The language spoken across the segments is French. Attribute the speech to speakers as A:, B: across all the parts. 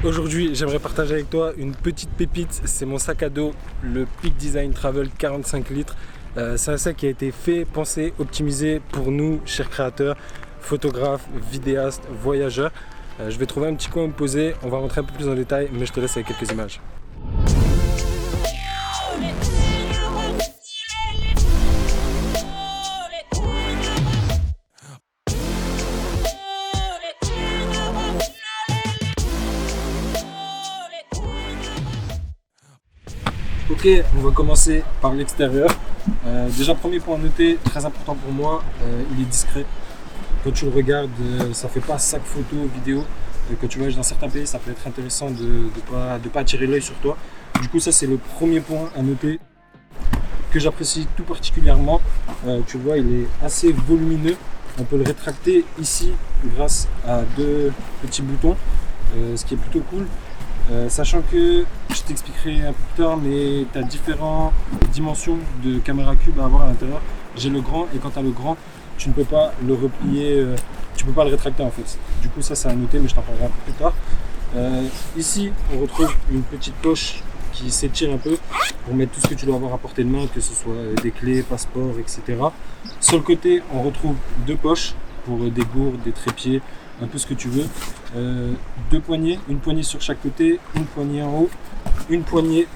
A: Aujourd'hui, j'aimerais partager avec toi une petite pépite. C'est mon sac à dos, le Peak Design Travel 45 litres. C'est un sac qui a été fait, pensé, optimisé pour nous, chers créateurs, photographes, vidéastes, voyageurs. Je vais trouver un petit coin à me poser. On va rentrer un peu plus en détail, mais je te laisse avec quelques images. Ok, on va commencer par l'extérieur. Déjà, premier point à noter, très important pour moi, il est discret. Quand tu le regardes, ça fait pas sac photo, vidéo. Quand tu voyages dans certains pays, ça peut être intéressant de ne pas attirer l'œil sur toi. Du coup, ça c'est le premier point à noter que j'apprécie tout particulièrement. Tu vois, il est assez volumineux. On peut le rétracter ici grâce à deux petits boutons, ce qui est plutôt cool. Sachant que, je t'expliquerai un peu plus tard, mais tu as différentes dimensions de caméra cube à avoir à l'intérieur. J'ai le grand, et quand tu as le grand, tu ne peux pas le replier, tu ne peux pas le rétracter en fait. Du coup ça c'est à noter, mais je t'en parlerai un peu plus tard. Ici on retrouve une petite poche qui s'étire un peu pour mettre tout ce que tu dois avoir à portée de main, que ce soit des clés, passeports, etc. Sur le côté on retrouve deux poches pour des gourdes, des trépieds, un peu ce que tu veux. Deux poignées, une poignée sur chaque côté, une poignée en haut, une poignée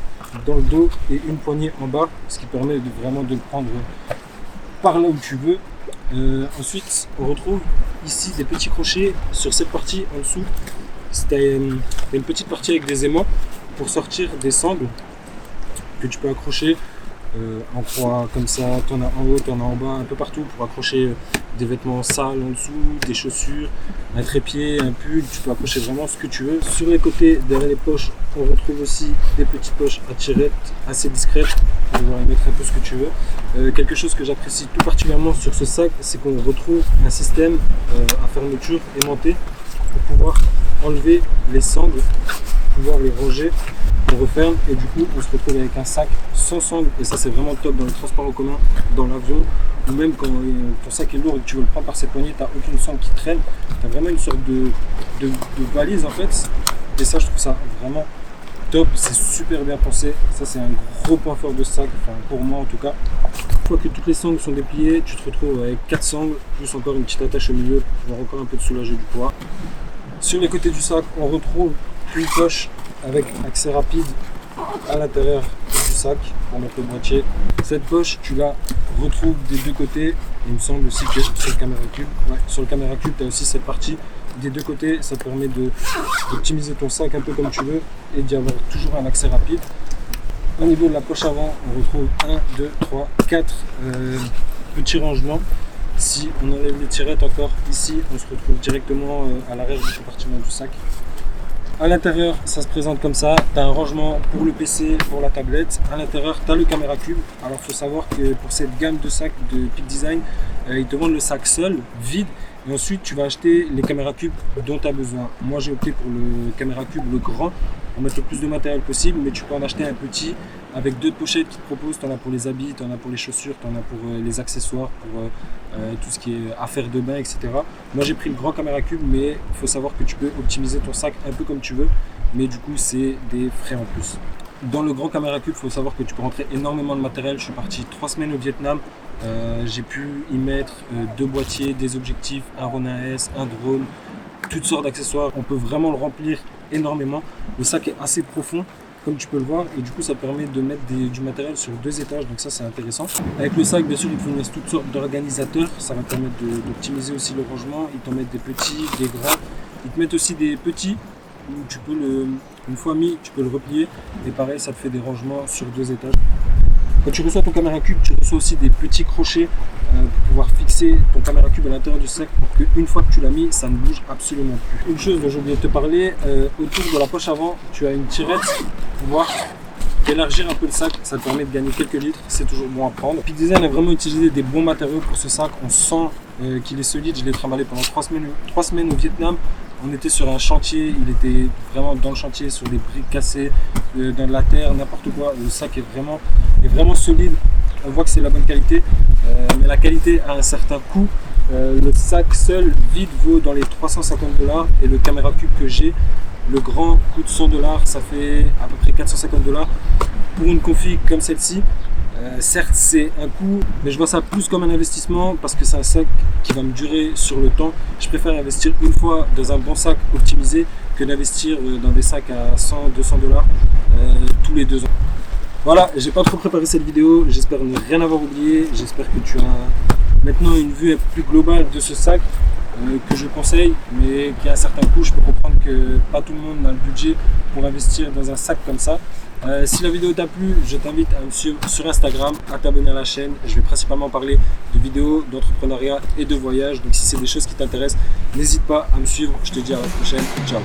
A: dans le dos et une poignée en bas, ce qui permet vraiment de le prendre par là où tu veux. Ensuite on retrouve ici des petits crochets sur cette partie en dessous. C'est une petite partie avec des aimants pour sortir des sangles que tu peux accrocher en croix comme ça. Tu en as en haut, tu en as en bas, un peu partout pour accrocher des vêtements sales en dessous, des chaussures, un trépied, un pull. Tu peux accrocher vraiment ce que tu veux. Sur les côtés, derrière les poches, on retrouve aussi des petites poches à tirettes assez discrètes pour pouvoir y mettre un peu ce que tu veux. Quelque chose que j'apprécie tout particulièrement sur ce sac, c'est qu'on retrouve un système à fermeture aimantée pour pouvoir enlever les sangles, pouvoir les ranger. On referme et du coup on se retrouve avec un sac sans sangle, et ça c'est vraiment top dans le transport en commun, dans l'avion, ou même quand ton sac est lourd et que tu veux le prendre par ses poignets, tu n'as aucune sangle qui traîne, tu as vraiment une sorte de valise en fait, et ça je trouve ça vraiment top, c'est super bien pensé. Ça c'est un gros point fort de ce sac, enfin pour moi en tout cas. Une fois que toutes les sangles sont dépliées, tu te retrouves avec 4 sangles, plus encore une petite attache au milieu pour pouvoir encore un peu te soulager du poids. Sur les côtés du sac, on retrouve une poche avec accès rapide à l'intérieur du sac pour mettre le boîtier. Cette poche, tu la retrouves des deux côtés. Il me semble aussi que sur le caméra cube, sur le caméra cube, tu as aussi cette partie des deux côtés. Ça te permet d'optimiser ton sac un peu comme tu veux et d'y avoir toujours un accès rapide. Au niveau de la poche avant, on retrouve 1, 2, 3, 4 petits rangements. Si on enlève les tirettes encore ici, on se retrouve directement à l'arrière du compartiment du sac. À l'intérieur, ça se présente comme ça. Tu as un rangement pour le PC, pour la tablette. À l'intérieur, tu as le caméra cube. Alors, il faut savoir que pour cette gamme de sacs de Peak Design, ils te vendent le sac seul, vide. Et ensuite, tu vas acheter les caméras cubes dont tu as besoin. Moi, j'ai opté pour le caméra cube, le grand, pour mettre le plus de matériel possible. Mais tu peux en acheter un petit avec deux pochettes qui te proposent. Tu en as pour les habits, tu en as pour les chaussures, tu en as pour les accessoires, pour tout ce qui est affaires de bain, etc. Moi, j'ai pris le grand caméra cube, mais il faut savoir que tu peux optimiser ton sac un peu comme tu veux. Mais du coup, c'est des frais en plus. Dans le grand caméra cube, il faut savoir que tu peux rentrer énormément de matériel. Je suis parti 3 semaines au Vietnam. J'ai pu y mettre deux boîtiers, des objectifs, un Ronin S, un drone, toutes sortes d'accessoires. On peut vraiment le remplir énormément. Le sac est assez profond, comme tu peux le voir, et du coup ça permet de mettre du matériel sur 2 étages, donc ça c'est intéressant. Avec le sac, bien sûr, ils te fournissent toutes sortes d'organisateurs. Ça va te permettre d'optimiser aussi le rangement. Ils t'en mettent des petits, des grands. Ils te mettent aussi des petits où tu peux une fois mis, tu peux le replier, et pareil, ça te fait des rangements sur 2 étages. Quand tu reçois ton caméra cube, tu reçois aussi des petits crochets pour pouvoir fixer ton caméra cube à l'intérieur du sac pour qu'une fois que tu l'as mis, ça ne bouge absolument plus. Une chose dont j'ai oublié de te parler, autour de la poche avant, tu as une tirette pour pouvoir élargir un peu le sac. Ça te permet de gagner quelques litres, c'est toujours bon à prendre. Peak Design a vraiment utilisé des bons matériaux pour ce sac. On sent qu'il est solide. Je l'ai trimballé pendant 3 semaines au Vietnam. On était sur un chantier, il était vraiment dans le chantier, sur des briques cassées, dans de la terre, n'importe quoi. Le sac est vraiment solide. On voit que c'est la bonne qualité, mais la qualité a un certain coût. Le sac seul vide vaut dans les $350 et le caméra cube que j'ai Le grand coûte 100 $, ça fait à peu près 450 $. Pour une config comme celle-ci, certes c'est un coût, mais je vois ça plus comme un investissement parce que c'est un sac qui va me durer sur le temps. Je préfère investir une fois dans un bon sac optimisé que d'investir dans des sacs à 100, 200 $ tous les 2 ans. Voilà, j'ai pas trop préparé cette vidéo, j'espère ne rien avoir oublié, j'espère que tu as maintenant une vue plus globale de ce sac que je conseille, mais qui a un certain coût. Je peux comprendre que pas tout le monde a le budget pour investir dans un sac comme ça. Si la vidéo t'a plu, je t'invite à me suivre sur Instagram, à t'abonner à la chaîne. Je vais principalement parler de vidéos, d'entrepreneuriat et de voyage. Donc si c'est des choses qui t'intéressent, n'hésite pas à me suivre. Je te dis à la prochaine. Ciao.